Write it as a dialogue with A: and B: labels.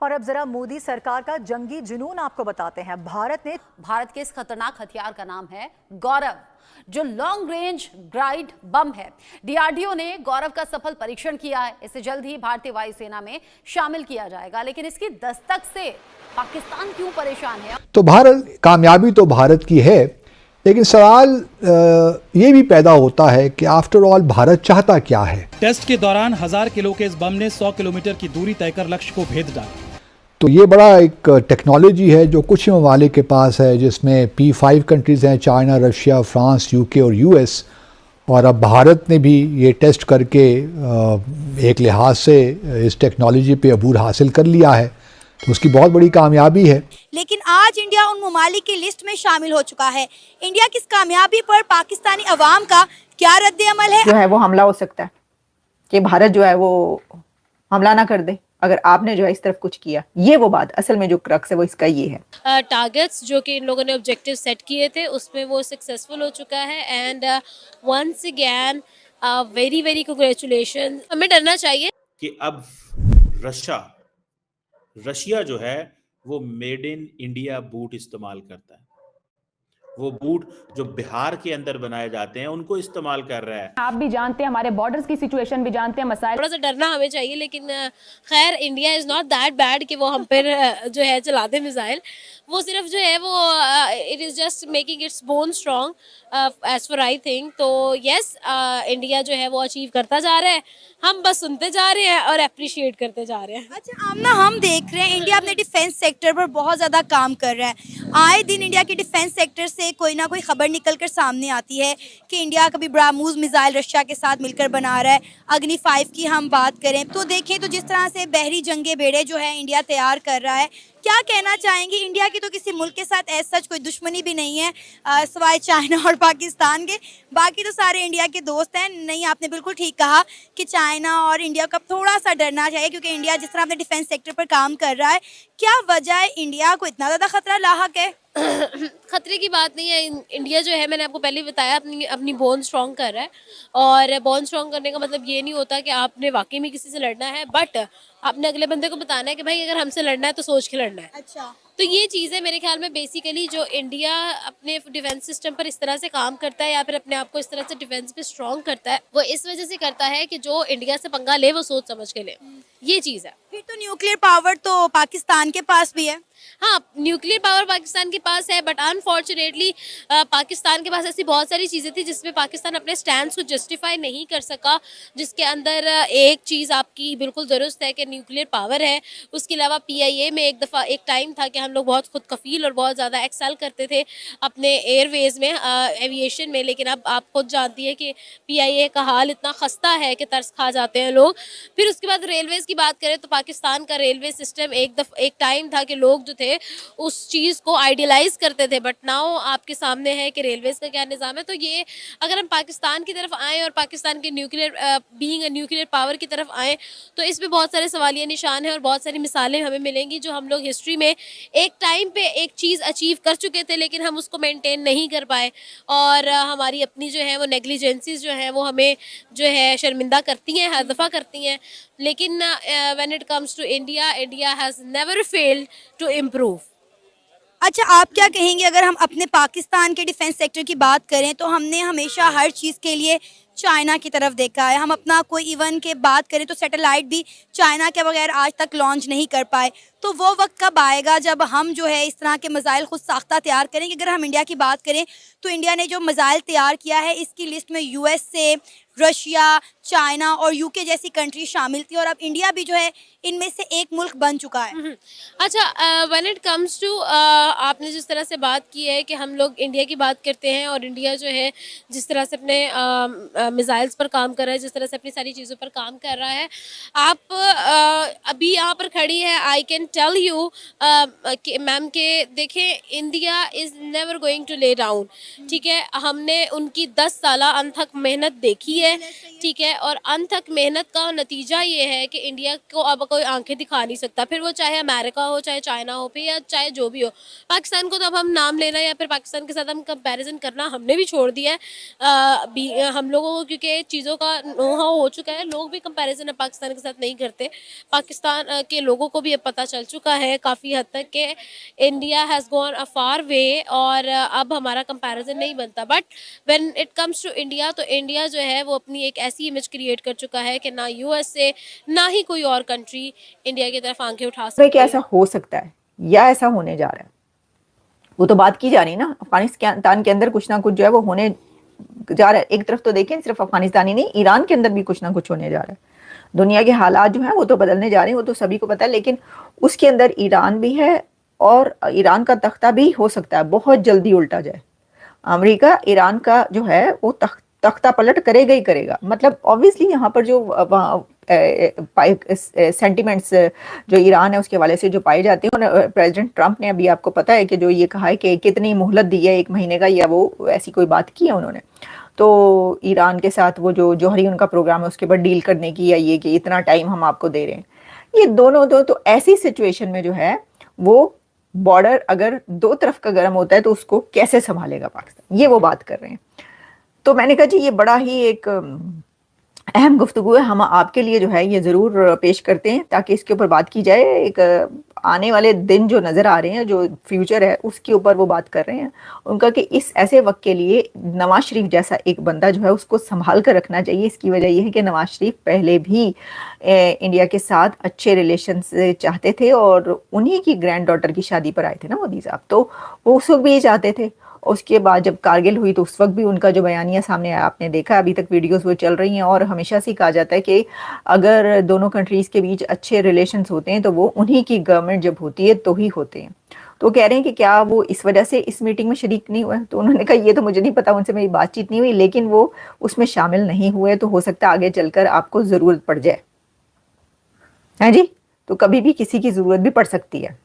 A: और अब जरा मोदी सरकार का जंगी जुनून आपको बताते हैं। भारत के इस खतरनाक हथियार का नाम है गौरव, जो लॉन्ग रेंज गाइड बम है। डीआरडीओ ने गौरव का सफल परीक्षण किया है। इसे जल्द ही भारतीय वायुसेना में शामिल किया जाएगा, लेकिन इसकी दस्तक से पाकिस्तान क्यों परेशान है?
B: तो कामयाबी तो भारत की है, लेकिन सवाल ये भी पैदा होता है कि आफ्टर ऑल भारत चाहता क्या है।
C: टेस्ट के दौरान 1000 किलो के इस बम ने 100 किलोमीटर की दूरी तय कर लक्ष्य को भेद डाला।
B: तो ये बड़ा एक टेक्नोलॉजी है जो कुछ ममालिक के पास है, जिसमें P5 कंट्रीज़ हैं, चाइना, रशिया, फ्रांस, यूके और यूएस। और अब भारत ने भी ये टेस्ट करके एक लिहाज से इस टेक्नोलॉजी पे अबूर हासिल कर लिया है, तो उसकी बहुत बड़ी कामयाबी है।
D: लेकिन आज इंडिया उन ममालिक की लिस्ट में शामिल हो चुका है। इंडिया की इस कामयाबी पर पाकिस्तानी अवाम का क्या रद्द अमल है?
E: जो है वो हमला हो सकता है कि भारत जो है वो हमला ना कर दे अगर आपने जो है इस तरफ कुछ किया। ये वो बात असल में जो क्रक्स है वो इसका ये है।
F: टारगेट्स जो कि इन लोगों ने ऑब्जेक्टिव सेट किए थे उसमें वो सक्सेसफुल हो चुका है। And once again very very congratulation. हमें डरना चाहिए
G: कि अब रशिया जो है वो मेड इन इंडिया बूट इस्तेमाल करता है। वो बूट जो बिहार के अंदर बनाए जाते हैं उनको इस्तेमाल कर रहा है।
H: आप भी जानते हैं, हमारे बॉर्डर्स की सिचुएशन भी जानते हैं, मसाइल।
F: थोड़ा सा डरना हमें चाहिए, लेकिन खैर India is not that bad कि वो हम पर जो है चला दे मिसाइल। वो सिर्फ जो है वो it is just making its bone strong as for I think. तो यस, इंडिया जो है वो अचीव करता जा रहा है, हम बस सुनते जा रहे हैं और अप्रिशिएट करते जा रहे हैं।
D: अच्छा आमना, हम देख रहे हैं इंडिया अपने डिफेंस सेक्टर पर बहुत ज़्यादा काम कर रहा है। आए दिन इंडिया के डिफेंस सेक्टर से कोई ना कोई खबर निकल कर सामने आती है कि इंडिया कभी ब्राह्मोस मिसाइल रशिया के साथ मिलकर बना रहा है। अग्नि 5 की हम बात करें तो देखें तो जिस तरह से बहरी जंगे बेड़े जो है इंडिया तैयार कर रहा है, क्या कहना चाहेंगे? इंडिया की तो किसी मुल्क के साथ ऐसा कोई दुश्मनी भी नहीं है सिवाय चाइना और पाकिस्तान के, बाकी तो सारे इंडिया के दोस्त हैं। नहीं, आपने बिल्कुल ठीक कहा कि चाइना और इंडिया का थोड़ा सा डरना चाहिए, क्योंकि इंडिया जिस तरह अपने डिफेंस सेक्टर पर काम कर रहा है। क्या वजह है इंडिया को इतना ज़्यादा खतरा लाहक है?
F: खतरे की बात नहीं है। इंडिया जो है, मैंने आपको पहले ही बताया, अपनी बोन स्ट्रॉन्ग कर रहा है। और बोन स्ट्रॉन्ग करने का मतलब ये नहीं होता कि आपने वाकई में किसी से लड़ना है, बट आपने अगले बंदे को बताना है कि भाई अगर हमसे लड़ना है तो सोच के लड़ना है।
D: अच्छा,
F: तो ये चीज़ें मेरे ख्याल में बेसिकली जो इंडिया अपने डिफेंस सिस्टम पर इस तरह से काम करता है या फिर अपने आप को इस तरह से डिफेंस पे स्ट्रॉन्ग करता है, वो इस वजह से करता है कि जो इंडिया से पंगा ले वो सोच समझ के ले। ये चीज़ है।
D: फिर तो न्यूक्लियर पावर तो पाकिस्तान के पास भी है।
F: हाँ, न्यूक्लियर पावर पाकिस्तान के पास है, बट अनफॉर्चुनेटली पाकिस्तान के पास ऐसी बहुत सारी चीज़ें थी जिसमें पाकिस्तान अपने स्टैंड को जस्टिफाई नहीं कर सका। जिसके अंदर एक चीज़ आपकी बिल्कुल दुरुस्त है कि न्यूक्लियर पावर है। उसके अलावा PIA में एक टाइम था कि हम लोग बहुत खुद कफील और बहुत ज़्यादा एक्सेल करते थे अपने एयरवेज़ में, एविएशन में, लेकिन अब आप खुद जानती है कि PIA का हाल इतना खस्ता है कि तरस खा जाते हैं लोग। फिर उसके बाद रेलवेज़ की बात करें तो पाकिस्तान का रेलवे सिस्टम एक टाइम था कि लोग जो थे उस चीज़ को आइडियलाइज करते थे, बट नाउ आपके सामने है कि रेलवेज़ का क्या निज़ाम है। तो ये अगर हम पाकिस्तान की तरफ आएँ और पाकिस्तान के न्यूक्लियर पावर की तरफ आएँ तो इस पर बहुत सारे सवालिया निशान हैं और बहुत सारी मिसालें हमें मिलेंगी जो हम लोग हिस्ट्री में एक टाइम पे एक चीज़ अचीव कर चुके थे, लेकिन हम उसको मेंटेन नहीं कर पाए। और हमारी अपनी जो है वो नेग्लिजेंसीज जो है वो हमें जो है शर्मिंदा करती हैं, हर दफ़ा करती हैं। लेकिन when it comes to India, India has never failed to improve.
D: अच्छा, आप क्या कहेंगे अगर हम अपने पाकिस्तान के डिफेंस सेक्टर की बात करें तो हमने हमेशा हर चीज़ के लिए चाइना की तरफ देखा है। हम अपना कोई इवन के बात करें तो सैटेलाइट भी चाइना के बगैर आज तक लॉन्च नहीं कर पाए। तो वो वक्त कब आएगा जब हम जो है इस तरह के मिसाइल खुद साख्ता तैयार करेंगे? अगर हम इंडिया की बात करें तो इंडिया ने जो मिसाइल तैयार किया है इसकी लिस्ट में USA, रशिया, चाइना और UK जैसी कंट्री शामिल थी, और अब इंडिया भी जो है इनमें से एक मुल्क बन चुका है।
F: अच्छा, व्हेन इट कम्स टू आपने जिस तरह से बात की है कि हम लोग इंडिया की बात करते हैं और इंडिया जो है जिस तरह से अपने मिसाइल्स पर काम कर रहा है, जिस तरह से अपनी सारी चीज़ों पर काम कर रहा है, आप अभी यहाँ पर खड़ी है, I can tell you ma'am के देखें, India is never going to lay down. ठीक है, हमने उनकी 10 साला अनथक मेहनत देखी है। ठीक है, और अनथक मेहनत का नतीजा ये है कि इंडिया को अब कोई आंखें दिखा नहीं सकता, फिर वो चाहे अमेरिका हो, चाहे चाइना हो, फिर या चाहे जो भी हो। पाकिस्तान को तो अब हम नाम लेना या फिर पाकिस्तान के साथ हम कंपैरिजन करना हमने भी छोड़ दिया है। हम लोगों को क्योंकि चीज़ों का नो हाउ हो चुका है, लोग भी कंपैरिजन अब पाकिस्तान के साथ नहीं करते। पाकिस्तान के लोगों को भी अब पता चल चुका है काफ़ी हद तक कि India has gone a far way और अब हमारा कंपैरिजन नहीं बनता। But when it comes to India, तो इंडिया जो है वो अपनी एक ऐसी इमेज क्रिएट कर चुका है कि ना यूएसए ना ही कोई और कंट्री इंडिया की तरफ आंखें उठा सकती
E: कि
F: है।
E: ऐसा हो सकता है या ऐसा होने जा रहा है, वो तो बात की जा रही ना। अफगानिस्तान के अंदर कुछ ना कुछ जो है वो होने जा रहा है। एक तरफ तो देखें, सिर्फ अफगानिस्तान ही नहीं, ईरान के अंदर भी कुछ ना कुछ होने जा रहा है। दुनिया के हालात जो हैं वो तो बदलने जा रहे हैं, वो तो सभी को पता है, लेकिन उसके अंदर ईरान भी है और ईरान का तख्ता भी हो सकता है बहुत जल्दी उल्टा जाए। अमेरिका ईरान का जो है वो तख्ता पलट करेगा ही करेगा। मतलब ऑब्वियसली यहाँ पर जो सेंटिमेंट्स जो ईरान है उसके हवाले से जो पाए जाते हैं, और प्रेसिडेंट ट्रंप ने अभी आपको पता है कि जो ये कहा है कि कितनी मोहलत दी है 1 महीने का, या वो ऐसी कोई बात की है उन्होंने, तो ईरान के साथ वो जो जौहरी उनका प्रोग्राम है उसके बाद डील करने की, या ये कि इतना टाइम हम आपको दे रहे हैं। ये दोनों तो ऐसी सिचुएशन में जो है वो बॉर्डर अगर दो तरफ का गर्म होता है तो उसको कैसे संभालेगा पाकिस्तान, ये वो बात कर रहे हैं। तो मैंने कहा जी ये बड़ा ही एक अहम गुफ्तगू है, हम आपके लिए जो है ये ज़रूर पेश करते हैं ताकि इसके ऊपर बात की जाए। एक आने वाले दिन जो नज़र आ रहे हैं, जो फ्यूचर है उसके ऊपर वो बात कर रहे हैं उनका, कि इस ऐसे वक्त के लिए नवाज शरीफ जैसा एक बंदा जो है उसको संभाल कर रखना चाहिए। इसकी वजह यह है कि नवाज शरीफ पहले भी इंडिया के साथ अच्छे रिलेशन चाहते थे, और उन्हीं की ग्रैंड डॉटर की शादी पर आए थे ना मोदी साहब, तो वो उस वक्त भी ये चाहते थे। उसके बाद जब कारगिल हुई तो उस वक्त भी उनका जो बयानिया सामने आया, आपने देखा, अभी तक वीडियोस वो चल रही हैं, और हमेशा से कहा जाता है कि अगर दोनों कंट्रीज़ के बीच अच्छे रिलेशंस होते हैं तो वो उन्हीं की गवर्नमेंट जब होती है तो ही होते हैं। तो कह रहे हैं कि क्या वो इस वजह से इस मीटिंग में शरीक नहीं हुए, तो उन्होंने कहा ये तो मुझे नहीं पता, उनसे मेरी बातचीत नहीं हुई, लेकिन वो उसमें शामिल नहीं हुए, तो हो सकता है आगे चलकर आपको ज़रूरत पड़ जाए। हैं जी, तो कभी भी किसी की ज़रूरत भी पड़ सकती है।